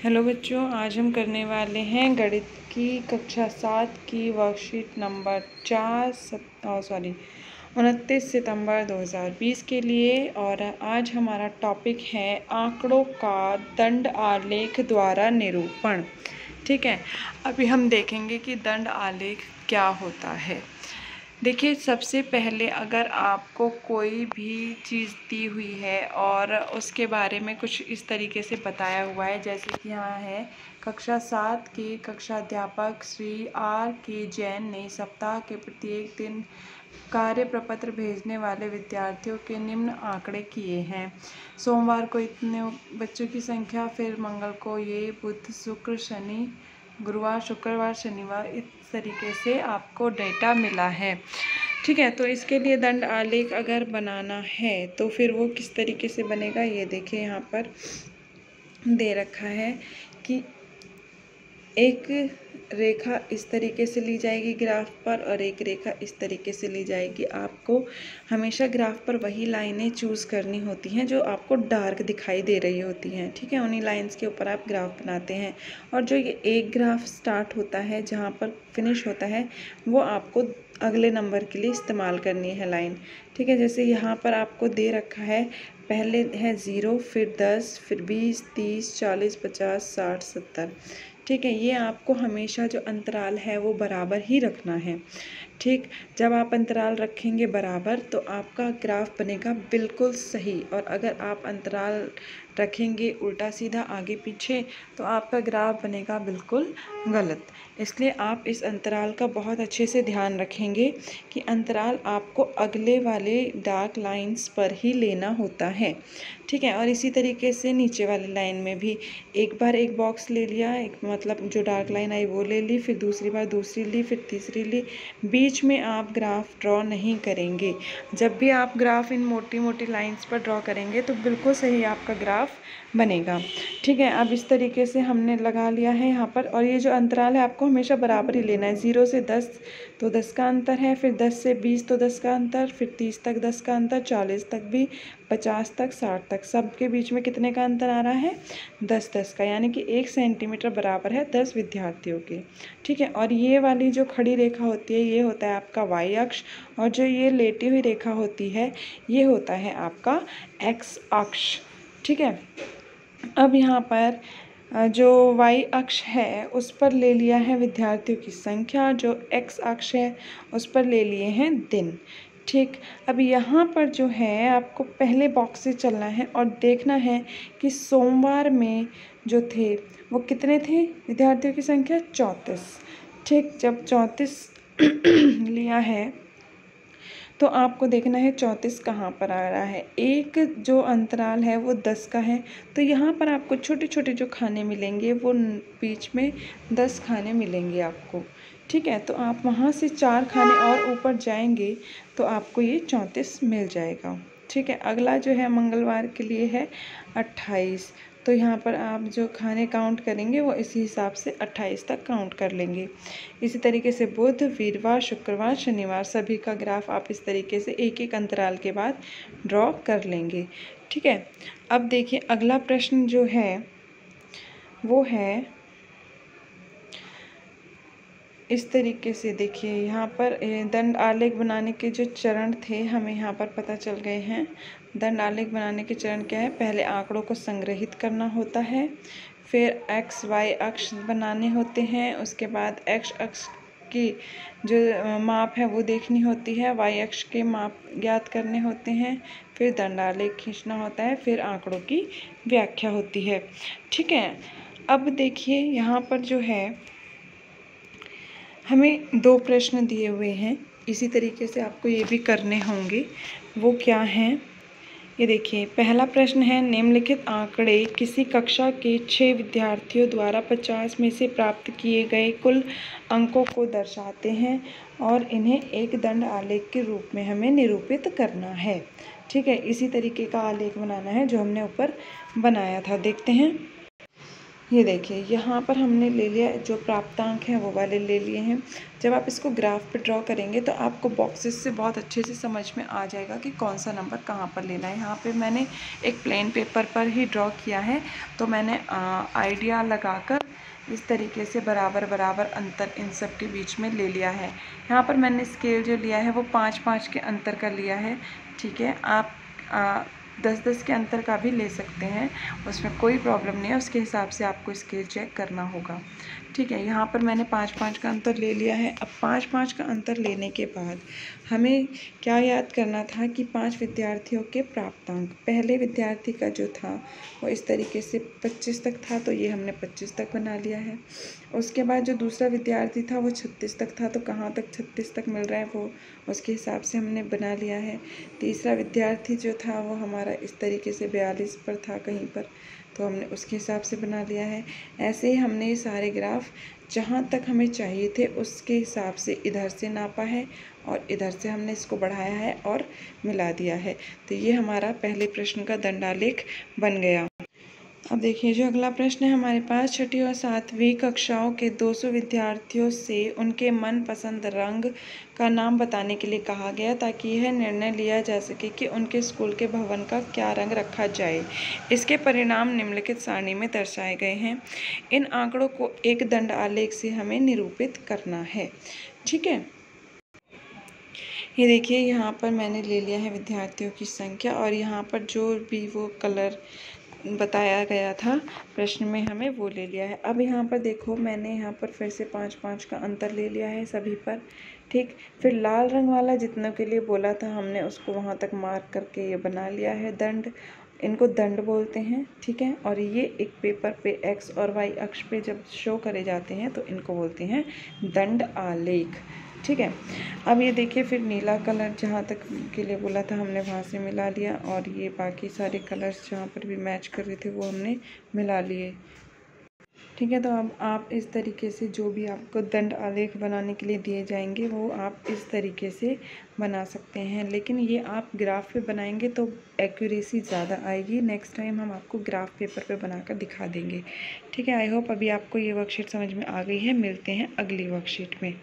Hello बच्चों, आज हम करने वाले हैं गणित की कक्षा 7 की वर्कशीट नंबर 29 सितंबर 2020 के लिए। और आज हमारा टॉपिक है आंकड़ों का दंड आलेख द्वारा निरूपण। ठीक है, अभी हम देखेंगे कि दंड आलेख क्या होता है। देखिए, सबसे पहले अगर आपको कोई भी चीज़ दी हुई है और उसके बारे में कुछ इस तरीके से बताया हुआ है, जैसे कि यहाँ है कक्षा 7 के कक्षाध्यापक श्री आर के जैन ने सप्ताह के प्रत्येक दिन कार्य प्रपत्र भेजने वाले विद्यार्थियों के निम्न आंकड़े किए हैं। सोमवार को इतने बच्चों की संख्या, फिर मंगल को ये, बुध शुक्र शनि, गुरुवार शुक्रवार शनिवार, इस तरीके से आपको डेटा मिला है। ठीक है, तो इसके लिए दंड आलेख अगर बनाना है तो फिर वो किस तरीके से बनेगा, ये देखिए यहाँ पर दे रखा है कि एक रेखा इस तरीके से ली जाएगी ग्राफ पर और एक रेखा इस तरीके से ली जाएगी। आपको हमेशा ग्राफ पर वही लाइनें चूज़ करनी होती हैं जो आपको डार्क दिखाई दे रही होती हैं। ठीक है, उन्हीं लाइंस के ऊपर आप ग्राफ बनाते हैं और जो ये एक ग्राफ स्टार्ट होता है जहाँ पर फिनिश होता है वो आपको अगले नंबर के लिए इस्तेमाल करनी है लाइन। ठीक है, जैसे यहाँ पर आपको दे रखा है, पहले है 0, फिर 10, फिर 20, 30, 40, 50, 60, 70। ठीक है, ये आपको हमेशा जो अंतराल है वो बराबर ही रखना है। ठीक, जब आप अंतराल रखेंगे बराबर तो आपका ग्राफ बनेगा बिल्कुल सही, और अगर आप अंतराल रखेंगे उल्टा सीधा आगे पीछे तो आपका ग्राफ बनेगा बिल्कुल गलत। इसलिए आप इस अंतराल का बहुत अच्छे से ध्यान रखेंगे कि अंतराल आपको अगले वाले डार्क लाइंस पर ही लेना होता है। ठीक है, और इसी तरीके से नीचे वाली लाइन में भी एक बार एक बॉक्स ले लिया, एक मतलब जो डार्क लाइन आई वो ले ली, फिर दूसरी बार दूसरी ली, फिर तीसरी ली। बीच में आप ग्राफ ड्रॉ नहीं करेंगे। जब भी आप ग्राफ इन मोटी मोटी लाइंस पर ड्रॉ करेंगे तो बिल्कुल सही आपका ग्राफ बनेगा। ठीक है, अब इस तरीके से हमने लगा लिया है यहाँ पर, और ये जो अंतराल है आपको हमेशा बराबर ही लेना है। 0 से 10 तो 10 का अंतर है, फिर 10 से 20 तो 10 का अंतर, फिर 30 तक 10 का अंतर, 40 तक भी, 50 तक, 60 तक, सबके बीच में कितने का अंतर आ रहा है, 10-10 का, यानी कि 1 सेंटीमीटर बराबर है 10 विद्यार्थियों के। ठीक है, और ये वाली जो खड़ी रेखा होती है ये होता है आपका वाई अक्ष, और जो ये लेटी हुई रेखा होती है ये होता है आपका एक्स अक्ष। ठीक है, अब यहाँ पर जो y अक्ष है उस पर ले लिया है विद्यार्थियों की संख्या, जो x अक्ष है उस पर ले लिए हैं दिन। ठीक, अब यहाँ पर जो है आपको पहले बॉक्स से चलना है और देखना है कि सोमवार में जो थे वो कितने थे विद्यार्थियों की संख्या, 34। ठीक, जब 34 लिया है तो आपको देखना है 34 कहाँ पर आ रहा है। एक जो अंतराल है वो 10 का है, तो यहाँ पर आपको छोटे छोटे जो खाने मिलेंगे वो बीच में 10 खाने मिलेंगे आपको। ठीक है, तो आप वहाँ से 4 खाने और ऊपर जाएंगे तो आपको ये 34 मिल जाएगा। ठीक है, अगला जो है मंगलवार के लिए है 28, तो यहाँ पर आप जो खाने काउंट करेंगे वो इसी हिसाब से 28 तक काउंट कर लेंगे। इसी तरीके से बुध, वीरवार, शुक्रवार, शनिवार सभी का ग्राफ आप इस तरीके से एक एक अंतराल के बाद ड्रॉ कर लेंगे। ठीक है, अब देखिए अगला प्रश्न जो है वो है इस तरीके से। देखिए यहाँ पर दंड आलेख बनाने के जो चरण थे हमें यहाँ पर पता चल गए हैं। दंड आलेख बनाने के चरण क्या है, पहले आंकड़ों को संग्रहित करना होता है, फिर एक्स वाई अक्ष बनाने होते हैं, उसके बाद एक्स अक्ष की जो माप है वो देखनी होती है, वाई अक्ष के माप ज्ञात करने होते हैं, फिर दंड आलेख खींचना होता है, फिर आंकड़ों की व्याख्या होती है। ठीक है, अब देखिए यहाँ पर जो है हमें 2 प्रश्न दिए हुए हैं, इसी तरीके से आपको ये भी करने होंगे। वो क्या हैं, ये देखिए। पहला प्रश्न है, निम्नलिखित आंकड़े किसी कक्षा के 6 विद्यार्थियों द्वारा 50 में से प्राप्त किए गए कुल अंकों को दर्शाते हैं और इन्हें एक दंड आलेख के रूप में हमें निरूपित करना है। ठीक है, इसी तरीके का आलेख बनाना है जो हमने ऊपर बनाया था। देखते हैं, ये देखिए यहाँ पर हमने ले लिया, जो प्राप्तांक हैं वो वाले ले लिए हैं। जब आप इसको ग्राफ पे ड्रॉ करेंगे तो आपको बॉक्सेस से बहुत अच्छे से समझ में आ जाएगा कि कौन सा नंबर कहाँ पर लेना है। यहाँ पे मैंने एक प्लेन पेपर पर ही ड्रॉ किया है, तो मैंने आइडिया लगाकर इस तरीके से बराबर बराबर अंतर इन सब के बीच में ले लिया है। यहाँ पर मैंने स्केल जो लिया है वो 5-5 के अंतर का लिया है। ठीक है, आप 10-10 के अंतर का भी ले सकते हैं, उसमें कोई प्रॉब्लम नहीं है। उसके हिसाब से आपको स्केल चेक करना होगा। ठीक है, यहाँ पर मैंने 5-5 का अंतर ले लिया है। अब 5-5 का अंतर लेने के बाद हमें क्या याद करना था कि 5 विद्यार्थियों के प्राप्तांक, पहले विद्यार्थी का जो था वो इस तरीके से 25 तक था, तो ये हमने 25 तक बना लिया है। उसके बाद जो दूसरा विद्यार्थी था वो 36 तक था, तो कहाँ तक 36 तक मिल रहा है वो उसके हिसाब से हमने बना लिया है। तीसरा विद्यार्थी जो था वो हमारा इस तरीके से 42 पर था कहीं पर, तो हमने उसके हिसाब से बना लिया है। ऐसे ही हमने ये सारे ग्राफ जहाँ तक हमें चाहिए थे उसके हिसाब से इधर से नापा है और इधर से हमने इसको बढ़ाया है और मिला दिया है। तो ये हमारा पहले प्रश्न का दंडालेख बन गया। अब देखिए जो अगला प्रश्न है हमारे पास, छठी और 7वीं कक्षाओं के 200 विद्यार्थियों से उनके मनपसंद रंग का नाम बताने के लिए कहा गया, ताकि यह निर्णय लिया जा सके कि उनके स्कूल के भवन का क्या रंग रखा जाए। इसके परिणाम निम्नलिखित सारणी में दर्शाए गए हैं। इन आंकड़ों को एक दंड आलेख से हमें निरूपित करना है। ठीक है, ये देखिए यहाँ पर मैंने ले लिया है विद्यार्थियों की संख्या, और यहाँ पर जो भी वो कलर बताया गया था प्रश्न में हमें वो ले लिया है। अब यहाँ पर देखो मैंने यहाँ पर फिर से 5-5 का अंतर ले लिया है सभी पर। ठीक, फिर लाल रंग वाला जितनों के लिए बोला था हमने उसको वहाँ तक मार्क करके ये बना लिया है दंड। इनको दंड बोलते हैं। ठीक है, और ये एक पेपर पे एक्स और वाई अक्ष पे जब शो करे जाते हैं तो इनको बोलते हैं दंड आलेख। ठीक है, अब ये देखिए फिर नीला कलर जहाँ तक के लिए बोला था हमने वहाँ से मिला लिया, और ये बाकी सारे कलर्स जहाँ पर भी मैच कर रहे थे वो हमने मिला लिए। ठीक है, तो अब आप इस तरीके से जो भी आपको दंड आलेख बनाने के लिए दिए जाएंगे वो आप इस तरीके से बना सकते हैं, लेकिन ये आप ग्राफ पे बनाएंगे तो एक्यूरेसी ज़्यादा आएगी। नेक्स्ट टाइम हम आपको ग्राफ पेपर पे बनाकर दिखा देंगे। ठीक है, आई होप अभी आपको ये वर्कशीट समझ में आ गई है। मिलते हैं अगली वर्कशीट में।